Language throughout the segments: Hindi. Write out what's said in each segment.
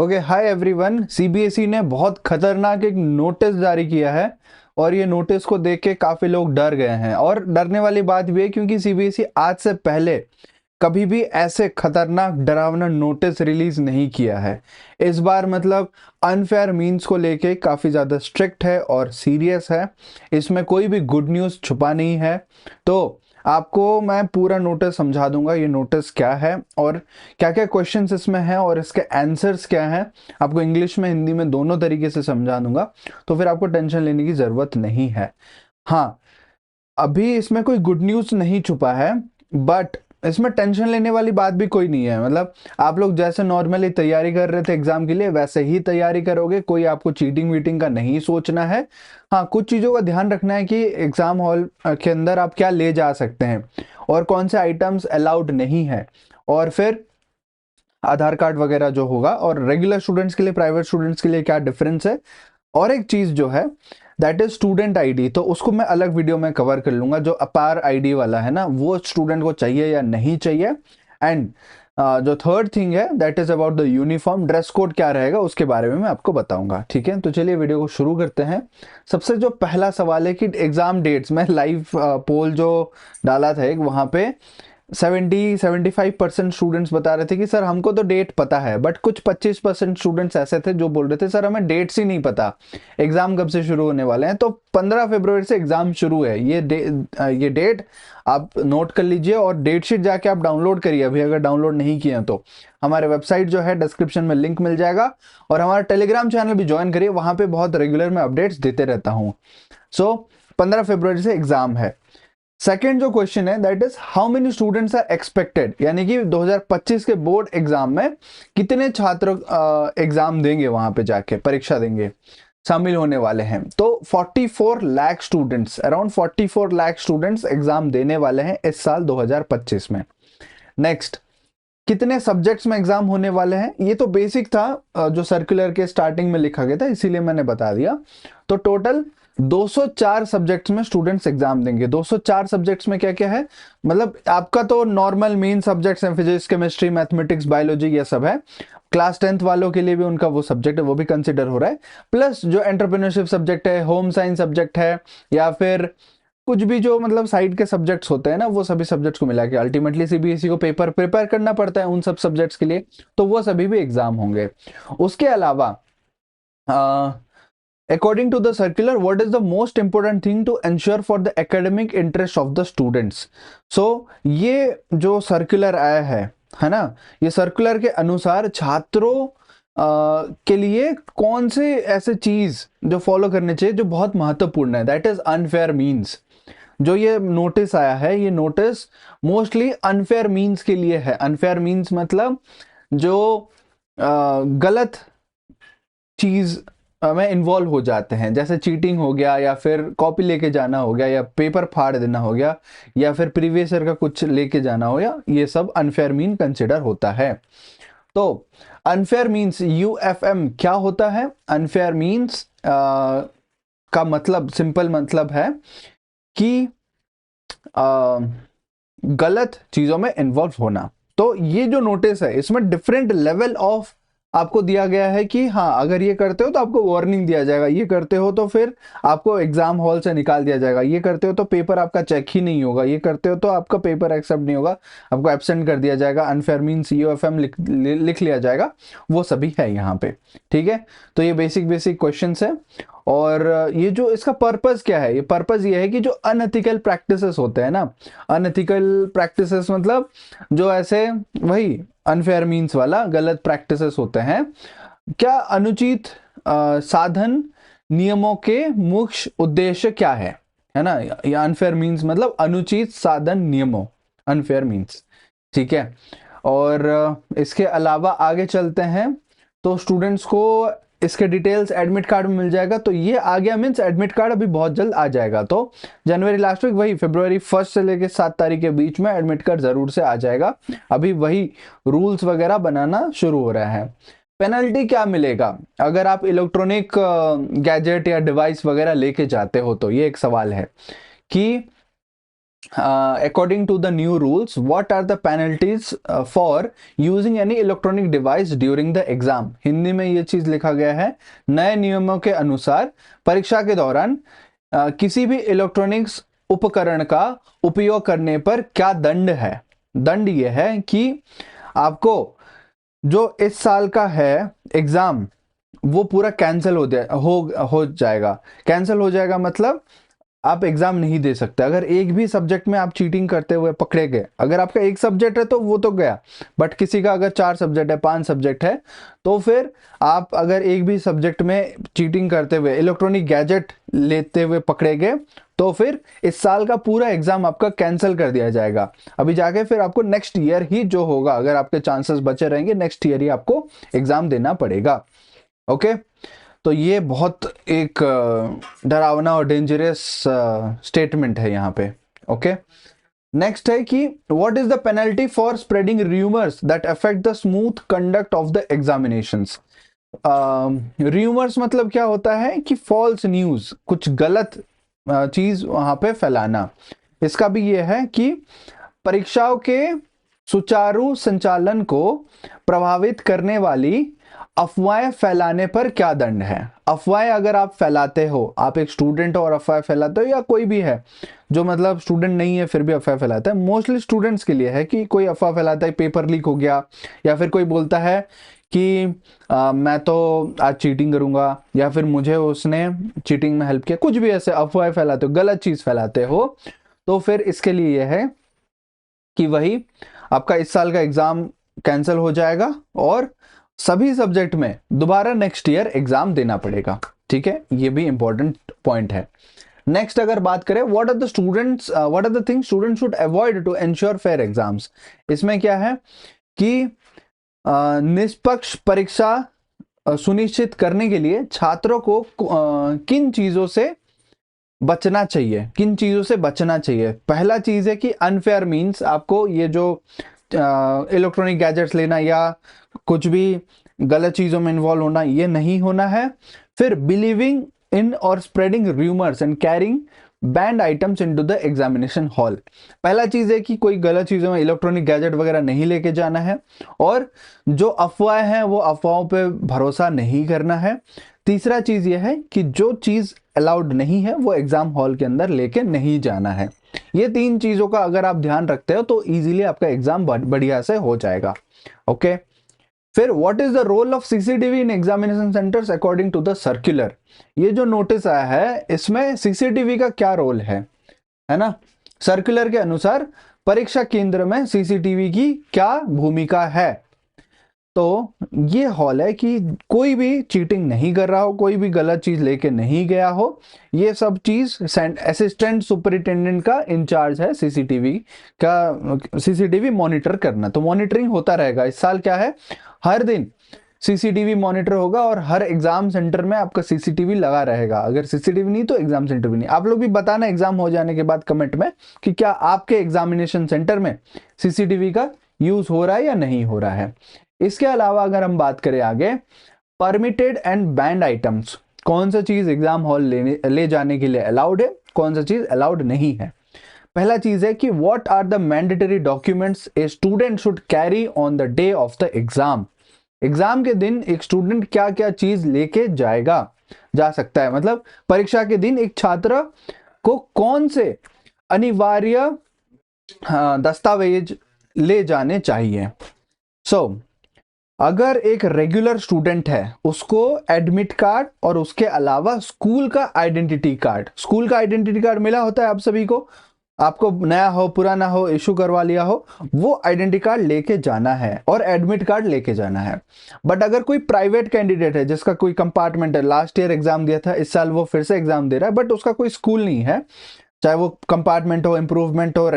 Okay, hi everyone. सीबीएसई ने बहुत खतरनाक एक नोटिस जारी किया है और ये नोटिस को देख के काफी लोग डर गए हैं। और डरने वाली बात भी है क्योंकि सीबीएसई आज से पहले कभी भी ऐसे खतरनाक डरावना नोटिस रिलीज नहीं किया है। इस बार मतलब अनफेयर मीन्स को लेके काफी ज्यादा स्ट्रिक्ट है और सीरियस है। इसमें कोई भी गुड न्यूज छुपा नहीं है। तो आपको मैं पूरा नोटिस समझा दूंगा, ये नोटिस क्या है और क्या क्या क्वेश्चंस इसमें हैं और इसके आंसर्स क्या हैं। आपको इंग्लिश में हिंदी में दोनों तरीके से समझा दूंगा, तो फिर आपको टेंशन लेने की ज़रूरत नहीं है। हाँ, अभी इसमें कोई गुड न्यूज़ नहीं छुपा है, बट इसमें टेंशन लेने वाली बात भी कोई नहीं है। मतलब आप लोग जैसे नॉर्मली तैयारी कर रहे थे एग्जाम के लिए वैसे ही तैयारी करोगे, कोई आपको चीटिंग वीटिंग का नहीं सोचना है। हाँ, कुछ चीज़ों का ध्यान रखना है कि एग्जाम हॉल के अंदर आप क्या ले जा सकते हैं और कौन से आइटम्स अलाउड नहीं है, और फिर आधार कार्ड वगैरह जो होगा, और रेगुलर स्टूडेंट्स के लिए प्राइवेट स्टूडेंट्स के लिए क्या डिफरेंस है। और एक चीज जो है दैट इज स्टूडेंट आईडी, तो उसको मैं अलग वीडियो में कवर कर लूंगा। जो अपार आईडी वाला है ना, वो स्टूडेंट को चाहिए या नहीं चाहिए। एंड जो थर्ड थिंग है that is about the uniform dress code क्या रहेगा, उसके बारे में मैं आपको बताऊंगा। ठीक है, तो चलिए वीडियो को शुरू करते हैं। सबसे जो पहला सवाल है कि एग्जाम डेट्स में लाइव पोल जो डाला था एक, वहां पे 75% स्टूडेंट्स बता रहे थे कि सर हमको तो डेट पता है, बट कुछ 25% स्टूडेंट्स ऐसे थे जो बोल रहे थे सर हमें डेट्स ही नहीं पता, एग्जाम कब से शुरू होने वाले हैं। तो 15 फरवरी से एग्जाम शुरू है। ये डेट आप नोट कर लीजिए और डेट शीट जाके आप डाउनलोड करिए अभी, अगर डाउनलोड नहीं किए हैं तो। हमारे वेबसाइट जो है डिस्क्रिप्शन में लिंक मिल जाएगा, और हमारा टेलीग्राम चैनल भी ज्वाइन करिए, वहां पे बहुत रेगुलर मैं अपडेट्स देते रहता हूँ। सो 15 फरवरी से एग्जाम है। सेकेंड जो क्वेश्चन है that is how many students are expected, यानी कि 2025 के बोर्ड एग्जाम में कितने छात्र एग्जाम देंगे, वहां पे जाके परीक्षा देंगे, शामिल होने वाले हैं। तो 44 lakh students, around 44 lakh students exam देने वाले हैं इस साल 2025 में। नेक्स्ट, कितने सब्जेक्ट्स में एग्जाम होने वाले हैं, ये तो बेसिक था, जो सर्कुलर के स्टार्टिंग में लिखा गया था, इसीलिए मैंने बता दिया। तो टोटल 204 सब्जेक्ट्स में स्टूडेंट्स एग्जाम देंगे। 204 सब्जेक्ट्स में क्या क्या है, मतलब आपका तो नॉर्मल मेन सब्जेक्ट्स हैं, फिजिक्स केमिस्ट्री मैथमेटिक्स बायोलॉजी, ये सब है। क्लास 10th वालों के लिए भी उनका वो सब्जेक्ट है, वो भी कंसिडर हो रहा है। प्लस जो एंटरप्रेन्योरशिप सब्जेक्ट है, होम साइंस सब्जेक्ट है, या फिर कुछ भी जो मतलब साइड के सब्जेक्ट्स होते हैं ना, वो सभी सब्जेक्ट्स को मिला के अल्टीमेटली सीबीएसई को पेपर प्रिपेयर करना पड़ता है उन सब सब्जेक्ट्स के लिए, तो वो सभी भी एग्जाम होंगे। उसके अलावा according to the circular, what is the most important thing to ensure for the academic interest of the students. So ये जो सर्कुलर आया है ना, ये सर्कुलर के अनुसार छात्रों के लिए कौन से ऐसे चीज जो फॉलो करने चाहिए जो बहुत महत्वपूर्ण है, दैट इज अनफेयर मीन्स। जो ये नोटिस आया है, ये नोटिस मोस्टली अनफेयर मीन्स के लिए है। अनफेयर मीन्स मतलब जो गलत चीज में इन्वॉल्व हो जाते हैं, जैसे चीटिंग हो गया, या फिर कॉपी लेके जाना हो गया, या पेपर फाड़ देना हो गया, या फिर प्रीवियस ईयर का कुछ लेके जाना हो गया, ये सब अनफेयर मीन कंसिडर होता है। तो अनफेयर मीन्स यूएफएम क्या होता है? अनफेयर मीन्स का मतलब, सिंपल मतलब है कि गलत चीजों में इन्वॉल्व होना। तो ये जो नोटिस है इसमें डिफरेंट लेवल ऑफ आपको दिया गया है कि हाँ, अगर ये करते हो तो आपको वार्निंग दिया जाएगा, ये करते हो तो फिर आपको एग्जाम हॉल से निकाल दिया जाएगा, ये करते हो तो पेपर आपका चेक ही नहीं होगा, ये करते हो तो आपका पेपर एक्सेप्ट नहीं होगा, आपको एब्सेंट कर दिया जाएगा। अनफेयर मीन्स यूएफएम लिख लिया जाएगा, वो सभी है यहाँ पे। ठीक है, तो ये बेसिक बेसिक क्वेश्चन है। और ये जो इसका पर्पस क्या है, ये पर्पस ये है कि जो अनएथिकल प्रैक्टिसेस होते हैं ना, अनएथिकल प्रैक्टिसेस मतलब जो ऐसे वही अनफेयर मीन्स वाला गलत प्रैक्टिसेस होते हैं, क्या अनुचित साधन नियमों के मुख्य उद्देश्य क्या है ना। या अनफेयर मीन्स मतलब अनुचित साधन नियमों, अनफेयर मीन्स। ठीक है, और इसके अलावा आगे चलते हैं। तो स्टूडेंट्स को इसके डिटेल्स एडमिट कार्ड में मिल जाएगा। तो ये आ गया मीन्स एडमिट कार्ड अभी बहुत जल्द आ जाएगा। तो जनवरी लास्ट वीक, वही फरवरी 1 से लेके 7 तारीख के बीच में एडमिट कार्ड जरूर से आ जाएगा। अभी वही रूल्स वगैरह बनाना शुरू हो रहा है। पेनल्टी क्या मिलेगा अगर आप इलेक्ट्रॉनिक गैजेट या डिवाइस वगैरह लेके जाते हो, तो ये एक सवाल है कि according to the new rules, what are the penalties for using any electronic device during the exam? Hindi में ये चीज लिखा गया है, नए नियमों के अनुसार परीक्षा के दौरान किसी भी इलेक्ट्रॉनिक्स उपकरण का उपयोग करने पर क्या दंड है। दंड ये है कि आपको जो इस साल का है एग्जाम वो पूरा कैंसिल हो जाएगा। कैंसिल हो जाएगा मतलब आप एग्जाम नहीं दे सकते अगर एक भी सब्जेक्ट में आप चीटिंग करते हुए पकड़े गए। अगर आपका एक सब्जेक्ट है तो वो तो गया, बट किसी का अगर 4 सब्जेक्ट है, 5 सब्जेक्ट है, तो फिर आप अगर एक भी सब्जेक्ट में चीटिंग करते हुए, इलेक्ट्रॉनिक गैजेट लेते हुए पकड़े गए, तो फिर इस साल का पूरा एग्जाम आपका कैंसिल कर दिया जाएगा। अभी जाके फिर आपको नेक्स्ट ईयर ही जो होगा, अगर आपके चांसेस बचे रहेंगे, नेक्स्ट ईयर ही आपको एग्जाम देना पड़ेगा। ओके, तो ये बहुत एक डरावना और डेंजरस स्टेटमेंट है यहाँ पे। ओके, नेक्स्ट है कि what is the penalty for spreading rumours that affect the smooth conduct of the examinations. Rumours मतलब क्या होता है कि फॉल्स न्यूज, कुछ गलत चीज वहां पे फैलाना। इसका भी ये है कि परीक्षाओं के सुचारू संचालन को प्रभावित करने वाली अफवाहें फैलाने पर क्या दंड है। अफवाहें अगर आप फैलाते हो, आप एक स्टूडेंट हो और अफवाह फैलाते हो, या कोई भी है जो मतलब स्टूडेंट नहीं है फिर भी अफवाह फैलाता है, मोस्टली स्टूडेंट्स के लिए है कि कोई अफवाह फैलाता है पेपर लीक हो गया, या फिर कोई बोलता है कि मैं तो आज चीटिंग करूंगा, या फिर मुझे उसने चीटिंग में हेल्प किया, कुछ भी ऐसे अफवाह फैलाते हो, गलत चीज फैलाते हो, तो फिर इसके लिए यह है कि वही आपका इस साल का एग्जाम कैंसिल हो जाएगा और सभी सब्जेक्ट में दोबारा नेक्स्ट ईयर एग्जाम देना पड़ेगा। ठीक है, ये भी इंपॉर्टेंट पॉइंट है। नेक्स्ट अगर बात करें, what are the things students should avoid to ensure fair exams. इसमें क्या है कि निष्पक्ष परीक्षा सुनिश्चित करने के लिए छात्रों को किन चीजों से बचना चाहिए, किन चीजों से बचना चाहिए। पहला चीज है कि अनफेयर मीन्स आपको ये जो इलेक्ट्रॉनिक गैजेट्स लेना या कुछ भी गलत चीजों में इन्वॉल्व होना, ये नहीं होना है। फिर बिलीविंग इन और spreading rumours and carrying band items into the examination hall. पहला चीज है कि कोई गलत चीजों में इलेक्ट्रॉनिक गैजेट वगैरह नहीं लेके जाना है, और जो अफवाहें हैं वो अफवाहों पे भरोसा नहीं करना है। तीसरा चीज ये है कि जो चीज अलाउड नहीं है वो एग्जाम हॉल के अंदर लेके नहीं जाना है। ये 3 चीजों का अगर आप ध्यान रखते हो तो इजीली आपका एग्जाम बढ़िया से हो जाएगा। ओके, फिर what is the role of CCTV in examination centres according to the circular. ये जो नोटिस आया है इसमें सीसीटीवी का क्या रोल है ना। सर्कुलर के अनुसार परीक्षा केंद्र में सीसीटीवी की क्या भूमिका है। तो ये हॉल है कि कोई भी चीटिंग नहीं कर रहा हो, कोई भी गलत चीज लेके नहीं गया हो, ये सब चीज असिस्टेंट सुपरिटेंडेंट का इंचार्ज है सीसीटीवी का, सीसीटीवी मॉनिटर करना। तो मॉनिटरिंग होता रहेगा। इस साल क्या है, हर दिन सीसीटीवी मॉनिटर होगा और हर एग्जाम सेंटर में आपका सीसीटीवी लगा रहेगा। अगर सीसीटीवी नहीं तो एग्जाम सेंटर भी नहीं। आप लोग भी बताना एग्जाम हो जाने के बाद कमेंट में कि क्या आपके एग्जामिनेशन सेंटर में सीसीटीवी का यूज हो रहा है या नहीं हो रहा है। इसके अलावा अगर हम बात करें आगे, परमिटेड एंड बैंड आइटम्स, कौन सा चीज एग्जाम हॉल ले जाने के लिए अलाउड है, कौन सा चीज अलाउड नहीं है। पहला चीज है कि what are the mandatory documents a student should carry on the day of the exam. Exam के दिन एक स्टूडेंट क्या क्या चीज लेके जा सकता है, मतलब परीक्षा के दिन एक छात्र को कौन से अनिवार्य दस्तावेज ले जाने चाहिए। अगर एक रेगुलर स्टूडेंट है उसको एडमिट कार्ड और उसके अलावा स्कूल का आइडेंटिटी कार्ड मिला होता है आप सभी को, आपको नया हो पुराना हो इशू करवा लिया हो, वो आइडेंटिटी कार्ड लेके जाना है और एडमिट कार्ड लेके जाना है। बट अगर कोई प्राइवेट कैंडिडेट है जिसका कोई कंपार्टमेंट है, लास्ट ईयर एग्जाम दिया था, इस साल वो फिर से एग्जाम दे रहा है, बट उसका कोई स्कूल नहीं है, चाहे वो कंपार्टमेंट हो, इम्प्रूवमेंट हो,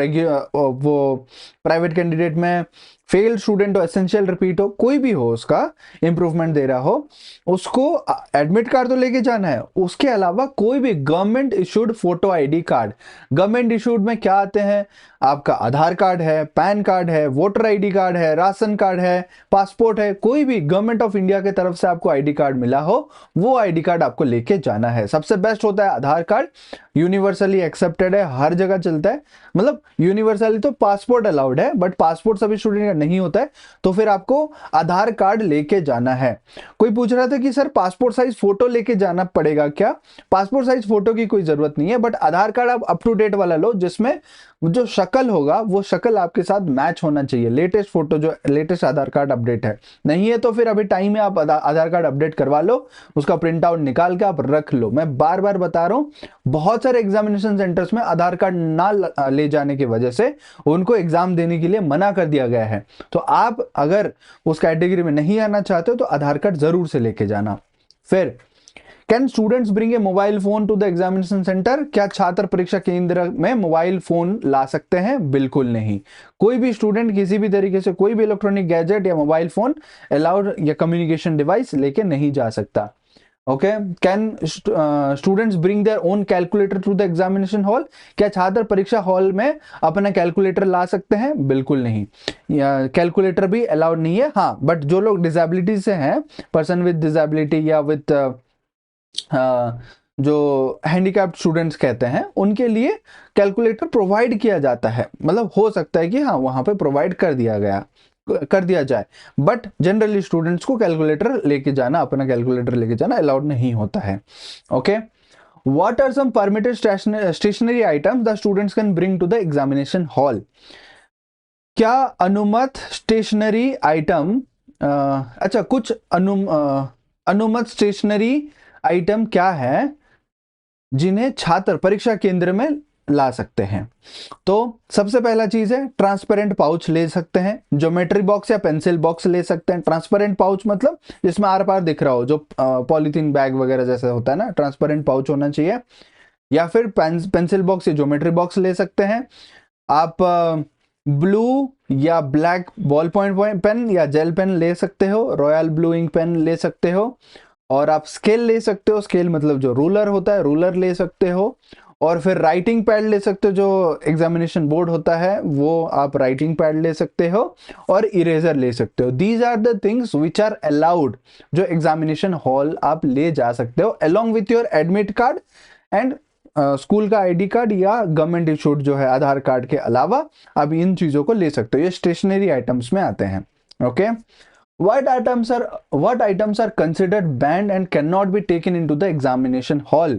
वो प्राइवेट कैंडिडेट में फेल स्टूडेंट हो, एसेंशियल रिपीट हो, कोई भी हो, उसका इंप्रूवमेंट दे रहा हो, उसको एडमिट कार्ड तो लेके जाना है। उसके अलावा कोई भी government issued photo ID card, government issued में क्या आते हैं, आपका आधार कार्ड है, पैन कार्ड है, वोटर आईडी कार्ड है, राशन कार्ड है, पासपोर्ट है, कोई भी गवर्नमेंट ऑफ इंडिया की तरफ से आपको आईडी कार्ड मिला हो, वो आईडी कार्ड आपको लेके जाना है। सबसे बेस्ट होता है आधार कार्ड, यूनिवर्सली एक्सेप्टेड है, हर जगह चलता है। मतलब यूनिवर्सली तो पासपोर्ट अलाउड है, बट पासपोर्ट सभी स्टूडेंट का नहीं होता है, तो फिर आपको आधार कार्ड लेके जाना है। कोई पूछ रहा था कि सर पासपोर्ट साइज फोटो लेके जाना पड़ेगा क्या? पासपोर्ट साइज फोटो की कोई जरूरत नहीं है, बट आधार कार्ड आप अप टू डेट वाला लो, जिसमें जो शक्ल होगा वो शक्ल आपके साथ मैच होना चाहिए। लेटेस्ट फोटो, जो लेटेस्ट आधार कार्ड अपडेट है, नहीं है तो फिर अभी टाइम है, आप आधार कार्ड अपडेट करवा लो, उसका प्रिंट आउट निकाल के आप रख लो। मैं बार बार बता रहा हूं, बहुत सारे एग्जामिनेशन सेंटर्स में आधार कार्ड ना ले जाने की वजह से उनको एग्जाम देने के लिए मना कर दिया गया है। तो आप अगर उस कैटेगरी में नहीं आना चाहते हो तो आधार कार्ड जरूर से लेके जाना। फिर can students bring a mobile phone to the examination centre? क्या छात्र परीक्षा केंद्र में मोबाइल फोन ला सकते हैं? बिल्कुल नहीं। कोई भी स्टूडेंट किसी भी तरीके से कोई भी इलेक्ट्रॉनिक गैजेट या मोबाइल फोन अलाउड या कम्युनिकेशन डिवाइस लेके नहीं जा सकता। Okay, can students bring their own calculator to the examination hall? क्या छात्र परीक्षा हॉल में अपना कैलकुलेटर ला सकते हैं? बिल्कुल नहीं, कैलकुलेटर भी अलाउड नहीं है। हाँ, बट जो लोग डिसेबिलिटी से हैं, पर्सन विद डिसेबिलिटी या विद जो हैंडीकैप्ड स्टूडेंट्स कहते हैं, उनके लिए कैलकुलेटर प्रोवाइड किया जाता है। मतलब हो सकता है कि हाँ वहां पे प्रोवाइड कर दिया जाए, बट जनरली स्टूडेंट्स को कैलकुलेटर लेके जाना, अपना कैलकुलेटर लेके जाना अलाउड नहीं होता है। Okay, what are some permitted stationery items the students can bring to the examination hall? क्या अनुमत स्टेशनरी आइटम, अच्छा कुछ अनुमत स्टेशनरी आइटम क्या है जिन्हें छात्र परीक्षा केंद्र में ला सकते हैं? तो सबसे पहला चीज है ट्रांसपेरेंट पाउच ले सकते हैं, ज्योमेट्री बॉक्स या पेंसिल बॉक्स ले सकते हैं। ट्रांसपेरेंट पाउच मतलब जिसमें आर पार दिख रहा हो, जो पॉलीथीन बैग वगैरह जैसे होता है ना, ट्रांसपेरेंट पाउच होना चाहिए। या फिर पेंसिल बॉक्स या ज्योमेट्री बॉक्स ले सकते हैं। आप ब्लू या ब्लैक बॉल पॉइंट पेन या जेल पेन ले सकते हो, रॉयल ब्लू इंक पेन ले सकते हो, और आप स्केल ले सकते हो, स्केल मतलब जो रूलर होता है, रूलर ले सकते हो। और फिर राइटिंग पैड ले सकते हो, जो एग्जामिनेशन बोर्ड होता है वो आप राइटिंग पैड ले सकते हो, और इरेजर ले सकते हो। These are the things which are allowed, जो एग्जामिनेशन हॉल आप ले जा सकते हो along with your admit card and school का आईडी कार्ड या गवर्नमेंट इशूड जो है आधार कार्ड के अलावा आप इन चीजों को ले सकते हो। ये स्टेशनरी आइटम्स में आते हैं। Okay, what items are considered banned and cannot be taken into the examination hall?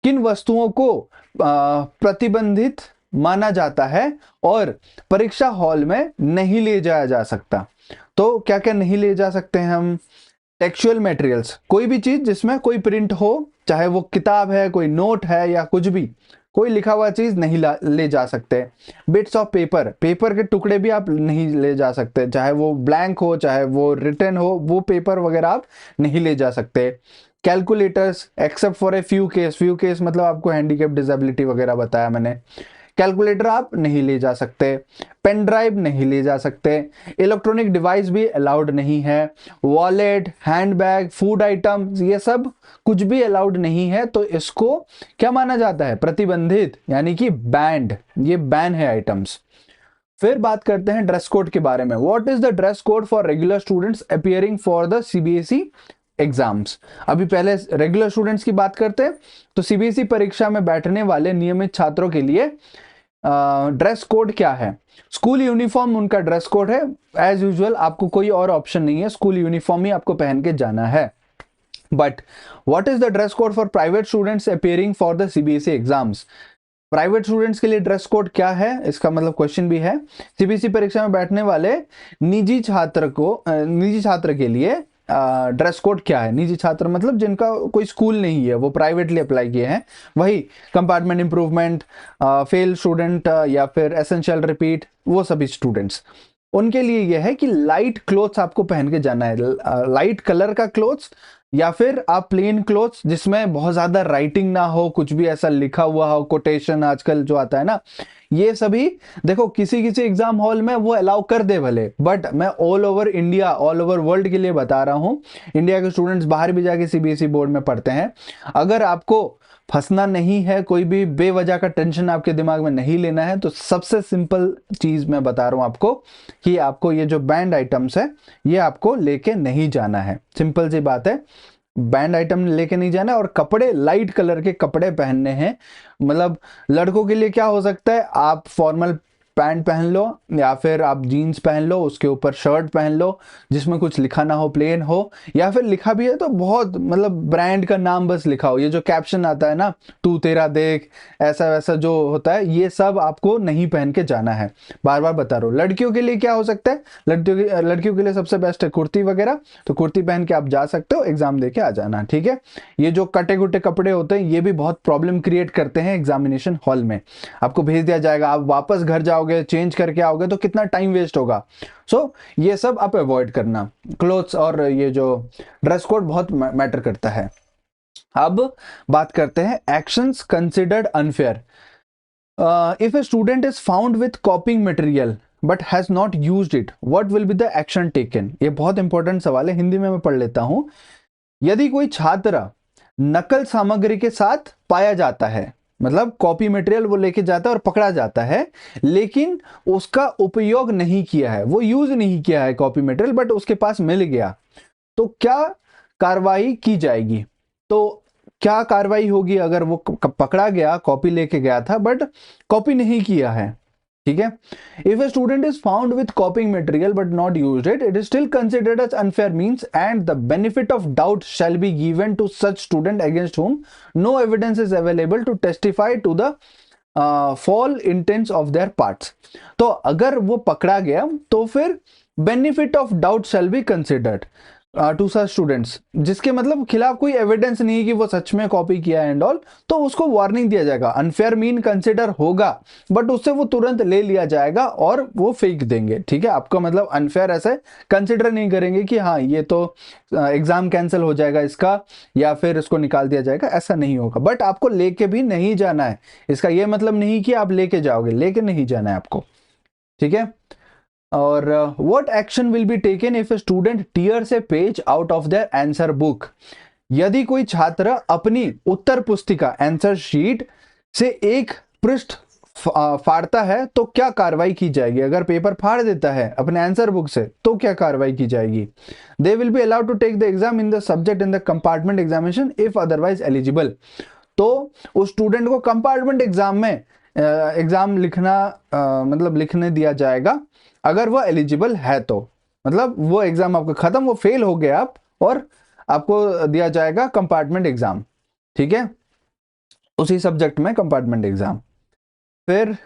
किन वस्तुओं को प्रतिबंधित माना जाता है और परीक्षा हॉल में नहीं ले जाया जा सकता? तो क्या क्या नहीं ले जा सकते हैं हम? टेक्सचुअल मटेरियल्स, कोई भी चीज जिसमें कोई प्रिंट हो, चाहे वो किताब है, कोई नोट है, या कुछ भी कोई लिखा हुआ चीज नहीं ले जा सकते। बिट्स ऑफ पेपर, पेपर के टुकड़े भी आप नहीं ले जा सकते, चाहे वो ब्लैंक हो चाहे वो रिटन हो, वो पेपर वगैरह आप नहीं ले जा सकते। Calculators except for a few case मतलब आपको हैंडीकैप डिसेबिलिटी वगैरह बताया मैंने, कैलकुलेटर आप नहीं ले जा सकते। पेन ड्राइव नहीं ले जा सकते। इलेक्ट्रॉनिक डिवाइस भी अलाउड नहीं है। वॉलेट, हैंडबैग, फूड आइटम, ये सब कुछ भी अलाउड नहीं है। तो इसको क्या माना जाता है? प्रतिबंधित, यानी कि बैंड, ये बैन है आइटम्स। फिर बात करते हैं ड्रेस कोड के बारे में। What is the dress code for regular students appearing for the CBSE exams? अभी पहले रेगुलर स्टूडेंट्स की बात करते हैं। तो सीबीएसई परीक्षा में बैठने वाले नियमित छात्रों के लिए ड्रेस कोड क्या है? स्कूल यूनिफॉर्म उनका ड्रेस कोड है। एज यूजुअल आपको कोई और ऑप्शन नहीं है, स्कूल यूनिफॉर्म ही आपको पहन के जाना है। But what is the dress code for private students appearing for the CBSE exams? Private students के लिए ड्रेस कोड क्या है, इसका मतलब क्वेश्चन भी है। सीबीएसई परीक्षा में बैठने वाले निजी छात्र के लिए ड्रेस कोड क्या है? निजी छात्र मतलब जिनका कोई स्कूल नहीं है, वो प्राइवेटली अप्लाई किए हैं, वही कंपार्टमेंट इंप्रूवमेंट, फेल स्टूडेंट या फिर एसेंशियल रिपीट, वो सभी स्टूडेंट्स, उनके लिए यह है कि लाइट क्लोथ्स आपको पहन के जाना है। लाइट कलर का क्लोथ्स या फिर आप प्लेन क्लोथ्स जिसमें बहुत ज्यादा राइटिंग ना हो, कुछ भी ऐसा लिखा हुआ हो, कोटेशन आजकल जो आता है ना, ये सभी देखो किसी किसी एग्जाम हॉल में वो अलाउ कर दे भले, बट मैं all over India, all over world के लिए बता रहा हूँ। इंडिया के स्टूडेंट्स बाहर भी जाके सीबीएसई बोर्ड में पढ़ते हैं। अगर आपको फंसना नहीं है, कोई भी बेवजह का टेंशन आपके दिमाग में नहीं लेना है, तो सबसे सिंपल चीज मैं बता रहा हूं आपको कि आपको ये जो बैंड आइटम्स है ये आपको लेके नहीं जाना है। सिंपल सी बात है, बैंड आइटम लेके नहीं जाना है, और कपड़े लाइट कलर के कपड़े पहनने हैं। मतलब लड़कों के लिए क्या हो सकता है, आप फॉर्मल पैंट पहन लो या फिर आप जीन्स पहन लो, उसके ऊपर शर्ट पहन लो जिसमें कुछ लिखा ना हो, प्लेन हो, या फिर लिखा भी है तो बहुत मतलब ब्रांड का नाम बस लिखा हो। ये जो कैप्शन आता है ना, तू तेरा देख, ऐसा वैसा जो होता है, ये सब आपको नहीं पहन के जाना है। बार बार बता रहा हूँ। लड़कियों के लिए क्या हो सकता है, लड़कियों के लिए सबसे बेस्ट है कुर्ती वगैरह, तो कुर्ती पहन के आप जा सकते हो, एग्जाम दे के आ जाना, ठीक है। ये जो कटे कुटे कपड़े होते हैं ये भी बहुत प्रॉब्लम क्रिएट करते हैं एग्जामिनेशन हॉल में। आपको भेज दिया जाएगा, आप वापस घर जाओगे, चेंज करके आओगे तो कितना टाइम वेस्ट होगा। सो ये सब आप अवॉइड करना। क्लोथ्स और ये जो ड्रेस कोड बहुत मैटर करता है। अब बात करते हैं actions considered unfair. If a student is found with copying material but has not used it, what will be the action taken. ये बहुत इंपॉर्टेंट सवाल है, हिंदी में मैं पढ़ लेता हूं। यदि कोई छात्र नकल सामग्री के साथ पाया जाता है, मतलब कॉपी मटेरियल वो लेके जाता है और पकड़ा जाता है, लेकिन उसका उपयोग नहीं किया है, वो यूज नहीं किया है कॉपी मटेरियल, बट उसके पास मिल गया, तो क्या कार्रवाई की जाएगी। तो क्या कार्रवाई होगी अगर वो पकड़ा गया, कॉपी लेके गया था बट कॉपी नहीं किया है, ठीक है। If a student is found with copying material but not used it, it is still considered as unfair means and the benefit of doubt shall be given to such student against whom no evidence is available to testify to the fall intents of their parts. तो अगर वो पकड़ा गया तो फिर benefit of doubt shall be considered to such students, जिसके मतलब खिलाफ कोई एविडेंस नहीं कि वो सच में कॉपी किया है एंड ऑल, तो उसको वार्निंग दिया जाएगा। अनफेयर मीन कंसिडर होगा बट उससे वो तुरंत ले लिया जाएगा और वो फेंक देंगे, ठीक है। आपका मतलब अनफेयर ऐसे कंसिडर नहीं करेंगे कि हाँ ये तो एग्जाम कैंसिल हो जाएगा इसका, या फिर इसको निकाल दिया जाएगा, ऐसा नहीं होगा। बट आपको लेके भी नहीं जाना है, इसका ये मतलब नहीं कि आप लेके जाओगे, लेके नहीं जाना है आपको, ठीक है। और what action will be taken if a student tears A page out of their answer book. यदि कोई छात्र अपनी उत्तर पुस्तिका आंसर शीट से एक पृष्ठ फाड़ता है तो क्या कार्रवाई की जाएगी। अगर पेपर फाड़ देता है अपने आंसर बुक से तो क्या कार्रवाई की जाएगी। They will be allowed to take the exam in the subject in the compartment examination if otherwise eligible. तो उस स्टूडेंट को कंपार्टमेंट एग्जाम में एग्जाम लिखना मतलब लिखने दिया जाएगा अगर वो एलिजिबल है तो। मतलब वो एग्जाम आपका खत्म, वो फेल हो गए आप, और आपको दिया जाएगा कंपार्टमेंट एग्जाम, ठीक है, उसी सब्जेक्ट में कंपार्टमेंट एग्जाम। फिर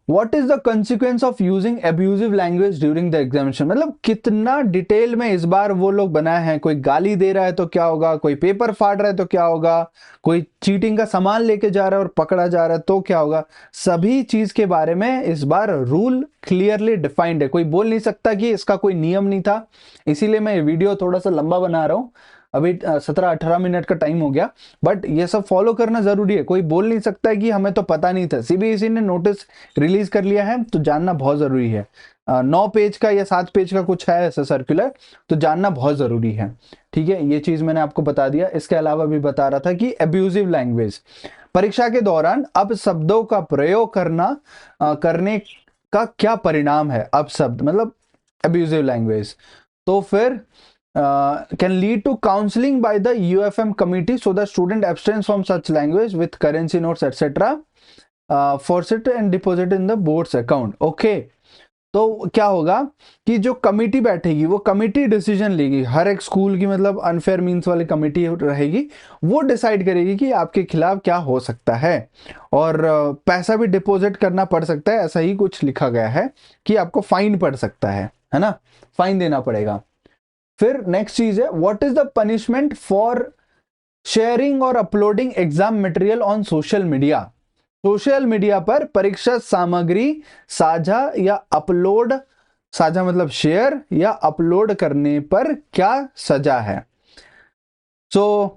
what is the consequence of using abusive language during the examination. मतलब कितना डिटेल में इस बार वो लोग बनाए हैं। कोई गाली दे रहा है तो क्या होगा, कोई पेपर फाड़ रहा है तो क्या होगा, कोई चीटिंग का सामान लेके जा रहा है और पकड़ा जा रहा है तो क्या होगा। सभी चीज के बारे में इस बार रूल क्लियरली डिफाइंड है, कोई बोल नहीं सकता कि इसका कोई नियम नहीं था। इसीलिए मैं ये वीडियो थोड़ा सा लंबा बना रहा हूँ, अभी 17-18 मिनट का टाइम हो गया, बट ये सब फॉलो करना जरूरी है। कोई बोल नहीं सकता है कि हमें तो पता नहीं था। सीबीएसई ने नोटिस रिलीज कर लिया है तो जानना बहुत जरूरी है। 9 पेज का या 7 पेज का कुछ है ऐसा सर्कुलर, तो जानना बहुत जरूरी है, ठीक है। ये चीज मैंने आपको बता दिया। इसके अलावा भी बता रहा था कि एब्यूजिव लैंग्वेज, परीक्षा के दौरान अपशब्दों का प्रयोग करने का क्या परिणाम है। अपशब्द मतलब एब्यूजिव लैंग्वेज, तो फिर can lead to counseling by the UFM committee so the student abstains from such language with currency notes etc. Forfeit and deposit in the board's account. Okay, तो क्या होगा कि जो कमिटी बैठेगी वो कमिटी डिसीजन लेगी। हर एक स्कूल की मतलब अनफेयर मीन्स वाली कमिटी रहेगी, वो डिसाइड करेगी कि आपके खिलाफ क्या हो सकता है, और पैसा भी डिपॉजिट करना पड़ सकता है। ऐसा ही कुछ लिखा गया है कि आपको फाइन पड़ सकता है ना, फाइन देना पड़ेगा। फिर नेक्स्ट चीज है, what is the punishment for sharing और uploading exam material on social media. Social media पर परीक्षा सामग्री साझा या अपलोड, साझा मतलब शेयर या अपलोड करने पर क्या सजा है। सो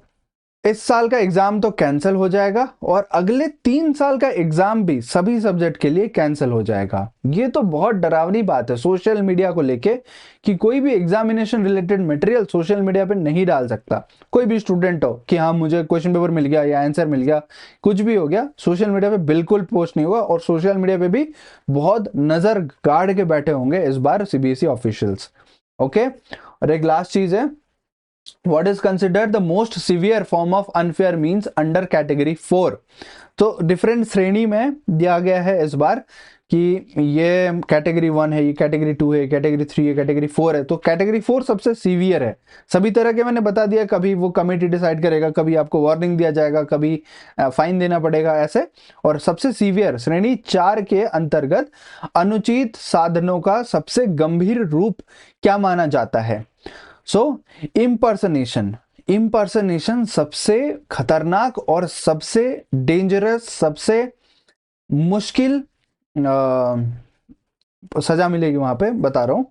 इस साल का एग्जाम तो कैंसिल हो जाएगा और अगले 3 साल का एग्जाम भी सभी सब्जेक्ट के लिए कैंसिल हो जाएगा। ये तो बहुत डरावनी बात है सोशल मीडिया को लेके कि कोई भी examination related material social media पे नहीं डाल सकता। कोई भी स्टूडेंट हो कि हाँ मुझे क्वेश्चन पेपर मिल गया या आंसर मिल गया, कुछ भी हो गया, सोशल मीडिया पे बिल्कुल पोस्ट नहीं होगा। और सोशल मीडिया पे भी बहुत नजर गाड़ के बैठे होंगे इस बार सीबीएसई ऑफिशियल्स। ओके, और एक लास्ट चीज है, what is considered the most severe form of unfair means under category 4। तो डिफरेंट श्रेणी में दिया गया है इस बार कि ये कैटेगरी 1 है, ये कैटेगरी 2 है, कैटेगरी 3 है, कैटेगरी 4 है। तो कैटेगरी 4 सबसे सीवियर है सभी तरह के, मैंने बता दिया। कभी वो कमेटी डिसाइड करेगा, कभी आपको वार्निंग दिया जाएगा, कभी फाइन देना पड़ेगा, ऐसे। और सबसे सीवियर श्रेणी 4 के अंतर्गत अनुचित साधनों का सबसे गंभीर रूप क्या माना जाता है? सो इम्पर्सनेशन सबसे खतरनाक और सबसे डेंजरस, सबसे मुश्किल सजा मिलेगी वहां पे, बता रहा हूं।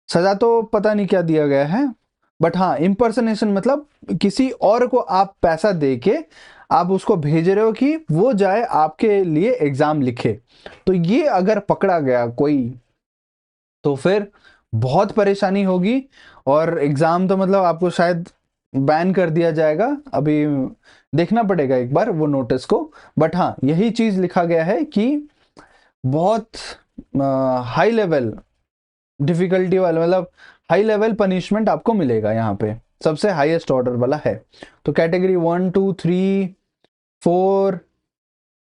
सजा तो पता नहीं क्या दिया गया है, बट हाँ, इम्पर्सनेशन मतलब किसी और को आप पैसा दे के आप उसको भेज रहे हो कि वो जाए आपके लिए एग्जाम लिखे। तो ये अगर पकड़ा गया कोई तो फिर बहुत परेशानी होगी और एग्जाम तो मतलब आपको शायद बैन कर दिया जाएगा। अभी देखना पड़ेगा एक बार वो नोटिस को, बट हाँ यही चीज लिखा गया है कि बहुत हाई लेवल डिफिकल्टी वाला, मतलब हाई लेवल पनिशमेंट आपको मिलेगा यहाँ पे, सबसे हाईएस्ट ऑर्डर वाला है। तो कैटेगरी 1 2 3 4,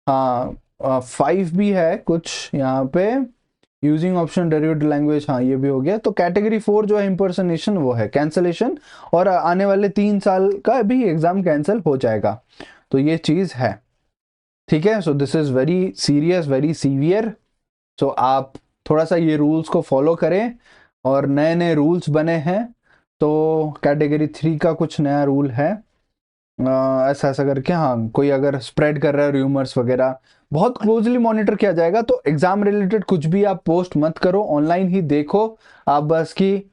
हाँ 5 भी है कुछ यहाँ पे, यूजिंग ऑप्शन डेरिवेटिव लैंग्वेज, हाँ ये भी हो गया। तो कैटेगरी 4 जो है इम्पर्सनेशन, वो है कैंसलेशन, और आने वाले 3 साल का भी एग्जाम कैंसिल हो जाएगा। तो ये चीज है, ठीक है। So this is very serious, very severe. So आप थोड़ा सा ये रूल्स को फॉलो करें। और नए नए रूल्स बने हैं, तो कैटेगरी 3 का कुछ नया रूल है, ऐसा ऐसा करके, हाँ कोई अगर स्प्रेड कर रहा है रूमर्स वगैरह, बहुत क्लोजली मॉनिटर किया जाएगा। तो एग्जाम रिलेटेड कुछ भी आप पोस्ट मत करो, ऑनलाइन ही देखो आप बस कि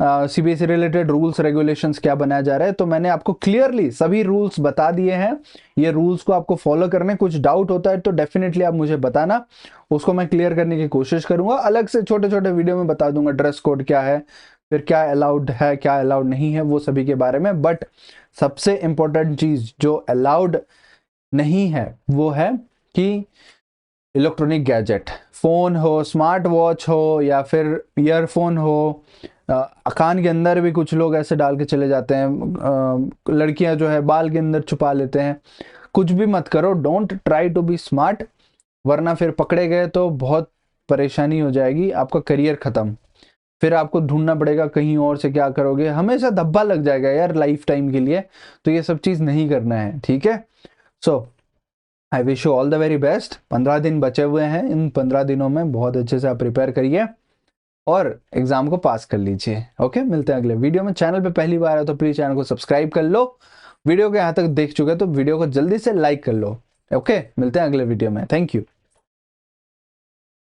सीबीएसई रिलेटेड रूल्स रेगुलेशंस क्या बनाया जा रहा है। तो मैंने आपको क्लियरली सभी रूल्स बता दिए हैं, ये रूल्स को आपको फॉलो करने। कुछ डाउट होता है तो डेफिनेटली आप मुझे बताना, उसको मैं क्लियर करने की कोशिश करूंगा। अलग से छोटे छोटे वीडियो में बता दूंगा ड्रेस कोड क्या है, फिर क्या अलाउड है क्या अलाउड नहीं है, वो सभी के बारे में। बट सबसे इंपॉर्टेंट चीज जो अलाउड नहीं है वो है कि इलेक्ट्रॉनिक गैजेट, फोन हो, स्मार्ट वॉच हो, या फिर ईयरफोन हो, कान के अंदर भी कुछ लोग ऐसे डाल के चले जाते हैं, लड़कियां जो है बाल के अंदर छुपा लेते हैं। कुछ भी मत करो, don't try to be smart, वरना फिर पकड़े गए तो बहुत परेशानी हो जाएगी, आपका करियर खत्म। फिर आपको ढूंढना पड़ेगा कहीं और से, क्या करोगे, हमेशा धब्बा लग जाएगा यार लाइफ टाइम के लिए। तो ये सब चीज नहीं करना है, ठीक है। So I wish you all the very best. 15 दिन बचे हुए हैं, इन 15 दिनों में बहुत अच्छे से आप प्रिपेयर करिए और एग्जाम को पास कर लीजिए। ओके, मिलते हैं अगले वीडियो में। चैनल पे पहली बार है तो प्लीज चैनल को सब्सक्राइब कर लो। वीडियो को यहाँ तक देख चुके तो वीडियो को जल्दी से लाइक कर लो। ओके, मिलते हैं अगले वीडियो में। Thank you.